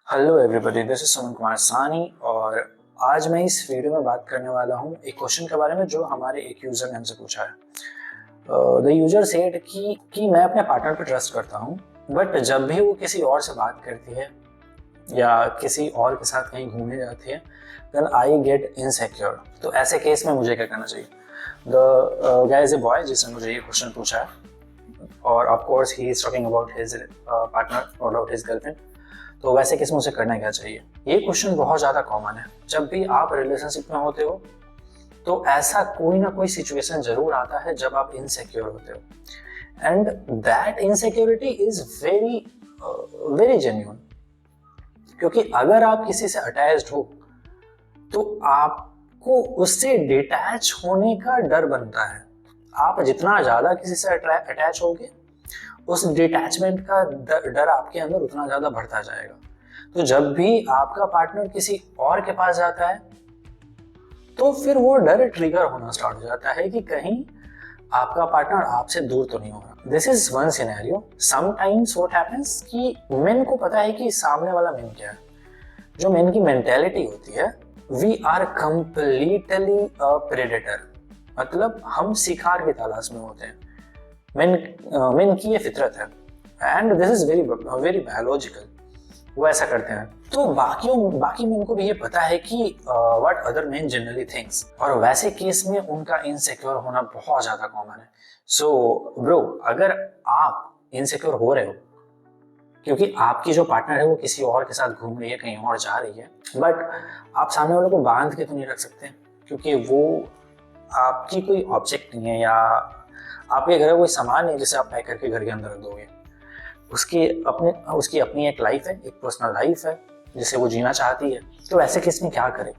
Hello everybody, this is Suman Kumar सानी और आज मैं इस वीडियो में बात करने वाला हूँ एक क्वेश्चन के बारे में जो हमारे एक यूजर ने हमसे पूछा है। द यूजर सेड कि मैं अपने पार्टनर पर ट्रस्ट करता हूँ, बट जब भी वो किसी और से बात करती है या किसी और के साथ कहीं घूमने जाती है देन आई गेट इनसिक्योर। तो ऐसे केस में मुझे क्या करना चाहिए? The guy is a boy जिसने मुझे ये क्वेश्चन पूछा है और of course he is talking about his partner, not about his girlfriend. तो वैसे केस में उसे करना क्या चाहिए? ये क्वेश्चन बहुत ज़्यादा कॉमन है। जब भी आप रिलेशनशिप में होते हो तो ऐसा कोई ना कोई सिचुएशन जरूर आता है जब आप इनसिक्योर होते हो and that insecurity is very very genuine. क्योंकि अगर आप किसी से अटैच्ड हो तो आपको उससे डिटैच होने का डर बनता है। आप जितना ज़्यादा किसी से अटैच होगे उस डिटैचमेंट का डर आपके अंदर उतना ज़्यादा बढ़ता जाएगा। तो जब भी आपका पार्टनर किसी और के पास जाता है तो फिर वो डर ट्रिगर होना स्टार्ट हो जाता है कि कहीं आपका पार्टनर आपसे दूर तो नहीं हो रहा। This is one scenario. Sometimes what happens कि मेन को पता है कि सामने वाला मेन क्या है। जो मेन की मेंटेलिटी होती है, we are completely a predator, मतलब हम शिकार की तलाश में होते हैं। मेन की ये फितरत है and this is very very biological. वो ऐसा करते हैं। तो बाकी मेन को भी ये पता है कि what other main generally thinks, और वैसे केस में उनका इनसिक्योर होना बहुत ज्यादा कॉमन है। सो ब्रो, अगर आप इनसिक्योर हो रहे हो क्योंकि आपकी जो पार्टनर है वो किसी और के साथ घूम रही है, कहीं और जा रही है, बट आप सामने वाले को बांध के तो नहीं रख सकते क्योंकि वो आपकी कोई ऑब्जेक्ट नहीं है या आपके घर में कोई सामान नहीं जिसे आप पैक करके घर के अंदर रख दोगे। उसकी अपनी एक लाइफ है, एक पर्सनल लाइफ है जिसे वो जीना चाहती है। तो ऐसे केस में क्या करें?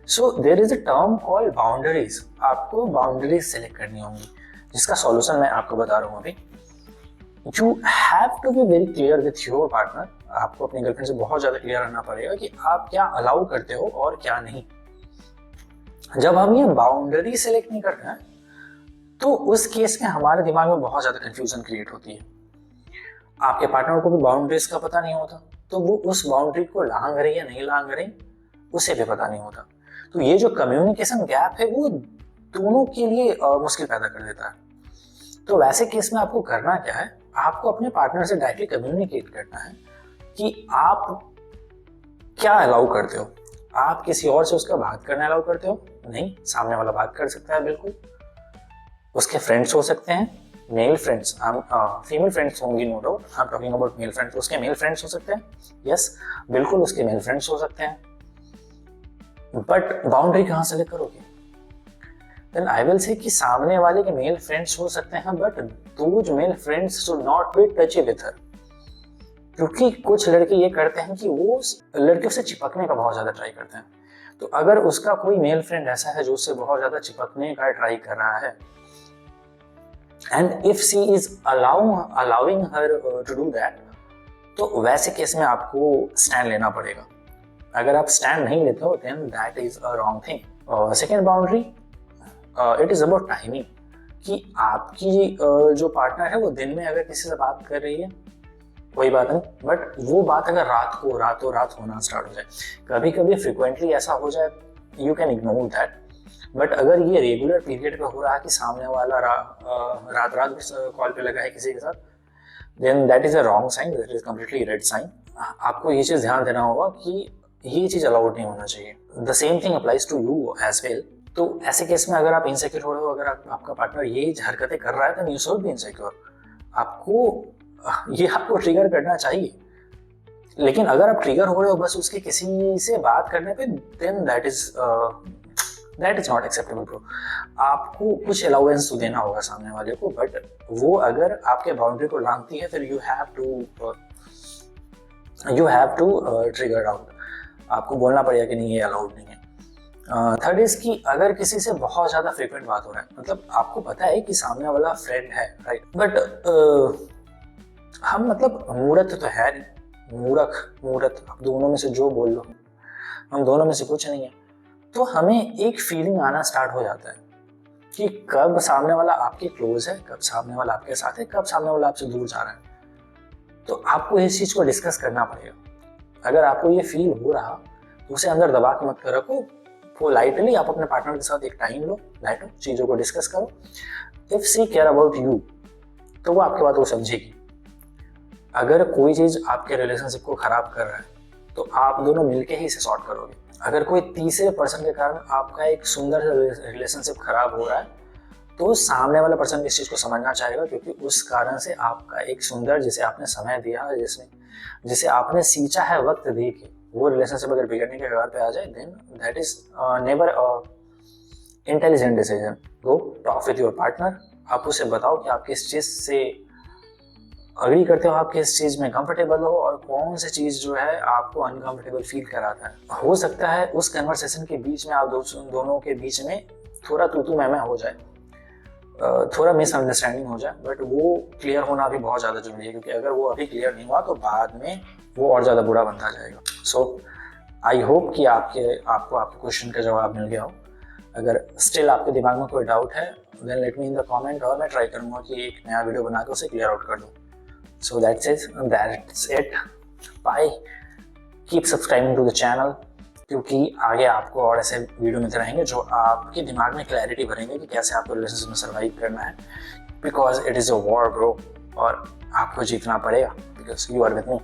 So there is a term called boundaries. आपको बाउंड्रीज सेलेक्ट करनी होंगी जिसका सॉल्यूशन मैं आपको बता रहा हूँ अभी। You have to be very clear with your partner. आपको अपनी गर्लफ्रेंड से बहुत ज्यादा क्लियर रहना पड़ेगा कि आप क्या अलाउ करते हो और क्या नहीं। जब हम ये बाउंड्री सेलेक्ट नहीं करते हैं तो उस केस में हमारे दिमाग में बहुत ज्यादा कंफ्यूजन क्रिएट होती है। आपके पार्टनर को भी बाउंड्रीज का पता नहीं होता, तो वो उस बाउंड्री को लांघ रही या नहीं लांघ रही उसे भी पता नहीं होता। तो ये जो कम्युनिकेशन गैप है वो दोनों के लिए मुश्किल पैदा कर देता है। तो वैसे केस में आपको करना क्या है? आपको अपने पार्टनर से डायरेक्टली कम्युनिकेट करना है कि आप क्या अलाउ करते हो। आप किसी और से उसका बात करना अलाउ करते हो? नहीं, सामने वाला बात कर सकता है बिल्कुल। उसके फ्रेंड्स हो सकते हैं, मेल फ्रेंड्स, फीमेल फ्रेंड्स होंगी no doubt, I am talking about male friends. उसके मेल फ्रेंड्स हो सकते हैं, यस बिल्कुल उसके मेल फ्रेंड्स हो सकते हैं। बट बाउंड्री कहाँ से लेकर करोगे? देन आई विल से कि सामने वाले के मेल फ्रेंड्स हो सकते हैं but those male friends should not be टची with her. क्योंकि कुछ लड़के ये करते हैं कि वो लड़कियों से चिपकने का बहुत ज्यादा ट्राई करते हैं। तो अगर उसका कोई मेल फ्रेंड ऐसा है जो उससे बहुत ज्यादा चिपकने का ट्राई कर रहा है and if she is allowing her to do that, तो वैसे केस में आपको स्टैंड लेना पड़ेगा। अगर आप स्टैंड नहीं लेते हो then that is a wrong thing. Second boundary, it is about timing. कि आपकी जो पार्टनर है वो दिन में अगर किसी से बात कर रही है कोई बात नहीं, बट वो बात अगर रातों रात होना स्टार्ट हो जाए, कभी कभी फ्रिक्वेंटली ऐसा हो जाए, you can ignore that. But अगर ये रेगुलर पीरियड पे हो रहा है कि सामने वाला रात कॉल पे लगा है किसी के साथ, then that is a wrong sign, that is completely red sign. आपको ये चीज ध्यान देना होगा कि ये चीज अलाउड नहीं होना चाहिए। The same thing applies to you as well. तो ऐसे केस में अगर आप इनसिक्योर हो रहे हो, अगर आपका पार्टनर ये हरकतें कर रहा है तो यू शुड बी इनसिक्योर। आपको ट्रिगर करना चाहिए। लेकिन अगर आप ट्रिगर हो रहे हो बस उसके किसी से बात करने पे, then that is not acceptable bro. आपको कुछ अलाउंस तो देना होगा सामने वाले को, बट वो अगर आपके बाउंड्री को लांघती है फिर you have to trigger out. आपको बोलना पड़ेगा कि नहीं, ये अलाउड नहीं है। थर्ड इज कि अगर किसी से बहुत ज्यादा फ्रीक्वेंट बात हो रहा है, मतलब आपको पता है कि सामने वाला फ्रेंड है, राइट, बट हम मतलब मूर्ख तो है नहीं, मूर्ख आप दोनों में से जो बोल लो, हम दोनों में से कुछ नहीं है। तो हमें एक फीलिंग आना स्टार्ट हो जाता है कि कब सामने वाला आपके क्लोज है, कब सामने वाला आपके साथ है, कब सामने वाला आपसे दूर जा रहा है। तो आपको इस चीज को डिस्कस करना पड़ेगा। अगर आपको ये फील हो रहा तो उसे अंदर दबा के मत कर रखो, वो लाइटली आप अपने पार्टनर के साथ एक टाइम लो, बैठो, चीज़ों को डिस्कस करो। If she care about you तो वो आपकी बात को समझेगी। अगर कोई चीज़ आपके रिलेशनशिप को खराब कर रहा है तो आप दोनों मिलके ही इसे सॉर्ट करोगे। अगर कोई तीसरे पर्सन के कारण आपका एक सुंदर रिलेशनशिप खराब हो रहा है तो सामने वाला पर्सन इस चीज़ को समझना चाहेगा, क्योंकि उस कारण से आपका एक सुंदर, जिसे आपने समय दिया, जिसे आपने सींचा है वक्त दे के, वो रिलेशनशिप अगर बिगड़ने के कगार पे आ जाए, then that is never intelligent decision. Go talk with your partner, आप उसे बताओ कि आप किस चीज़ से अग्री करते हो, आप किस चीज़ में कंफर्टेबल हो और कौन सी चीज़ जो है आपको अनकंफर्टेबल फील कराता है। हो सकता है उस कन्वर्सेशन के बीच में आप दोनों के बीच में थोड़ा तू मैं हो जाए, थोड़ा मिसअंडरस्टैंडिंग हो जाए, बट वो क्लियर होना भी बहुत ज़्यादा जरूरी है, क्योंकि अगर वो अभी क्लियर नहीं हुआ तो बाद में वो और ज़्यादा बुरा बनता जाएगा। सो आई होप कि आपको आपके क्वेश्चन का जवाब मिल गया हो। अगर स्टिल आपके दिमाग में कोई डाउट है then let me in the comment, और मैं ट्राई करूँगा कि एक नया वीडियो बना के उसे क्लियर आउट कर दूँ। So that's it, bye, keep subscribing to the channel, क्योंकि आगे आपको और ऐसे वीडियो मिलते रहेंगे जो आपके दिमाग में क्लैरिटी भरेंगे कि कैसे आपको रिलेशनशिप में सर्वाइव करना है, because it is a war bro, और आपको जीतना पड़ेगा because you are with me.